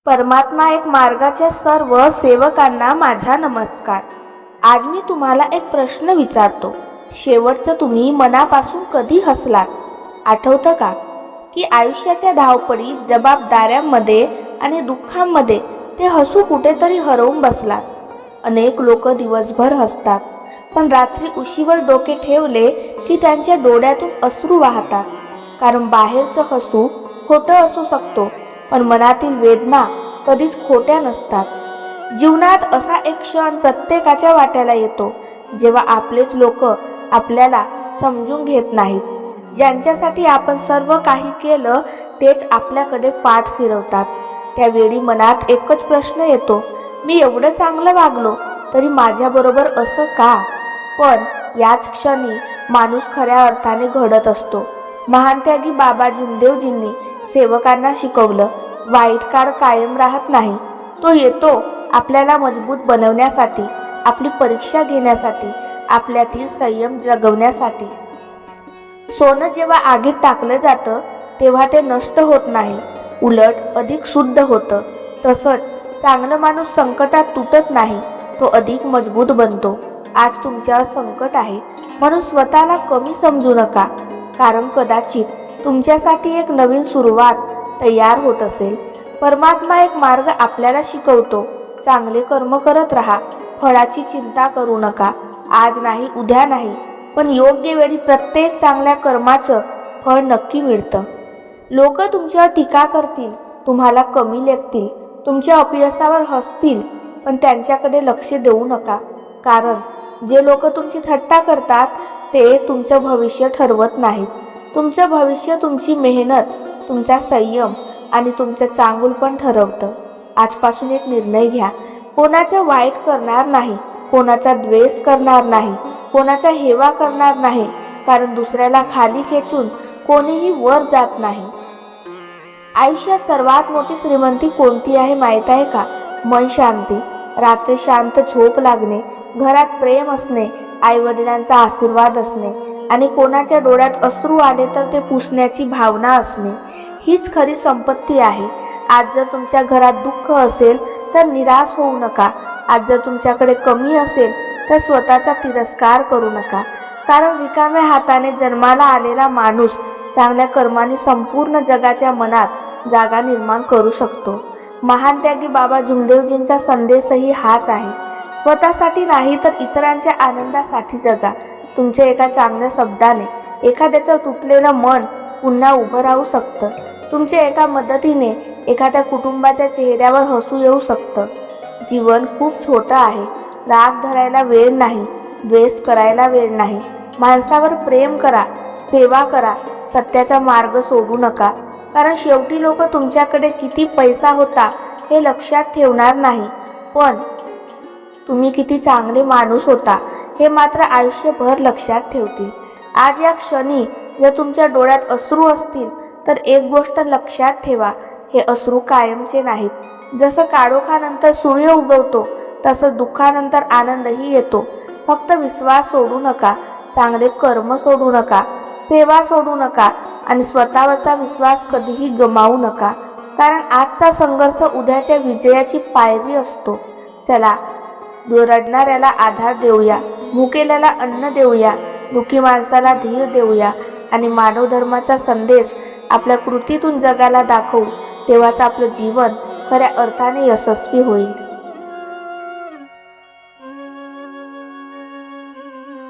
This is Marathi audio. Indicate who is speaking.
Speaker 1: परमात्मा एक मार्गाच्या सर्व सेवकांना माझा नमस्कार। आज मी तुम्हाला एक प्रश्न विचारतो। शेवटचं तुम्ही मनापासून कधी हसलात? आठवतं का की आयुष्याच्या धावपळीत, जबाबदाऱ्यांमध्ये आणि दुःखांमध्ये ते हसू कुठेतरी हरवून बसलात? अनेक लोक दिवसभर हसतात, पण रात्री उशीवर डोके ठेवले की त्यांच्या डोळ्यातून अश्रू वाहतात। कारण बाहेरचं हसू खोटं असू शकतो, पण मनातील वेदना कधीच खोट्या नसतात। जीवनात असा एक क्षण प्रत्येकाच्या वाट्याला येतो जेव्हा आपलेच लोक आपल्याला समजून घेत नाहीत। ज्यांच्यासाठी आपण सर्व काही केलं तेच आपल्याकडे पाठ फिरवतात। त्यावेळी मनात एकच प्रश्न येतो, मी एवढं चांगलं वागलो तरी माझ्याबरोबर असं का? पण याच क्षणी माणूस खऱ्या अर्थाने घडत असतो। महान त्यागी बाबा जुमदेवजींनी सेवकांना शिकवलं, वाईट काळ कायम राहत नाही, तो येतो आपल्याला मजबूत बनवण्यासाठी, आपली परीक्षा घेण्यासाठी, आपल्यातील संयम जगवण्यासाठी। सोनं जेव्हा आगीत टाकलं जातं तेव्हा ते नष्ट होत नाही, उलट अधिक शुद्ध होतं। तसंच चांगलं माणूस संकटात तुटत नाही, तो अधिक मजबूत बनतो। आज तुमच्यावर संकट आहे म्हणून स्वतःला कमी समजू नका, कारण कदाचित तुमच्यासाठी एक नवीन सुरुवात तयार होत असेल। परमात्मा एक मार्ग आपल्याला शिकवतो, चांगले कर्म करत राहा, फळाची चिंता करू नका। आज नाही, उद्या नाही, पण योग्य वेळी प्रत्येक चांगल्या कर्माचं फळ नक्की मिळतं। लोक तुमच्यावर टीका करतील, तुम्हाला कमी लेखतील, तुमच्या अपयशावर हसतील, पण त्यांच्याकडे लक्ष देऊ नका। कारण जे लोक तुमची थट्टा करतात ते तुमचं भविष्य ठरवत नाहीत। तुमचं भविष्य तुमची मेहनत, तुमचा संयम आणि तुमचं चांगुलपण ठरवतं। आजपासून एक निर्णय घ्या, कोणाचं वाईट करणार नाही, कोणाचा द्वेष करणार नाही, कोणाचा हेवा करणार नाही, कारण दुसऱ्याला खाली खेचून कोणीही वर जात नाही। आयुष्यात सर्वात मोठी श्रीमंती कोणती आहे माहीत आहे का? मन शांती, रात्री शांत झोप लागणे, घरात प्रेम असणे, आईवडिलांचा आशीर्वाद असणे आणि कोणाच्या डोळ्यात अश्रू आले तर ते पुसण्याची भावना असणे, हीच खरी संपत्ती आहे। आज जर तुमच्या घरात दुःख असेल तर निराश होऊ नका। आज जर तुमच्याकडे कमी असेल तर स्वतःचा तिरस्कार करू नका, कारण रिकाम्या हाताने जन्माला आलेला माणूस चांगल्या कर्मांनी संपूर्ण जगाच्या मनात जागा निर्माण करू शकतो। महान त्यागी बाबा जुमदेवजींचा संदेशही हाच आहे, स्वतःसाठी नाही तर इतरांच्या आनंदासाठी जगा। तुमच्या एका चांगल्या शब्दाने एखाद्याचं तुटलेलं मन पुन्हा उभं राहू शकतं। तुमच्या एका मदतीने एखाद्या कुटुंबाच्या चेहऱ्यावर हसू येऊ शकतं। जीवन खूप छोटं आहे, राग धरायला वेळ नाही, द्वेष करायला वेळ नाही। माणसावर प्रेम करा, सेवा करा, सत्याचा मार्ग सोडू नका, कारण शेवटी लोक तुमच्याकडे किती पैसा होता हे लक्षात ठेवणार नाही, पण तुम्ही किती चांगले माणूस होता हे मात्र आयुष्यभर लक्षात ठेवतील। आज या क्षणी जर तुमच्या डोळ्यात अश्रू असतील तर एक गोष्ट लक्षात ठेवा, हे अश्रू कायमचे नाहीत। जसं काळोखानंतर सूर्य उगवतो तसं दुःखानंतर आनंदही येतो। फक्त विश्वास सोडू नका, चांगले कर्म सोडू नका, सेवा सोडू नका आणि स्वतःवरचा विश्वास कधीही गमावू नका, कारण आजचा संघर्ष उद्याच्या विजयाची पायरी असतो। चला, रडणाऱ्याला आधार देऊया, भुकेल्याला अन्न देऊया, दुःखी माणसाला धीर देऊया आणि मानव धर्माचा संदेश आपल्या कृतीतून जगाला दाखवू, तेव्हाच आपलं जीवन खऱ्या अर्थाने यशस्वी होईल।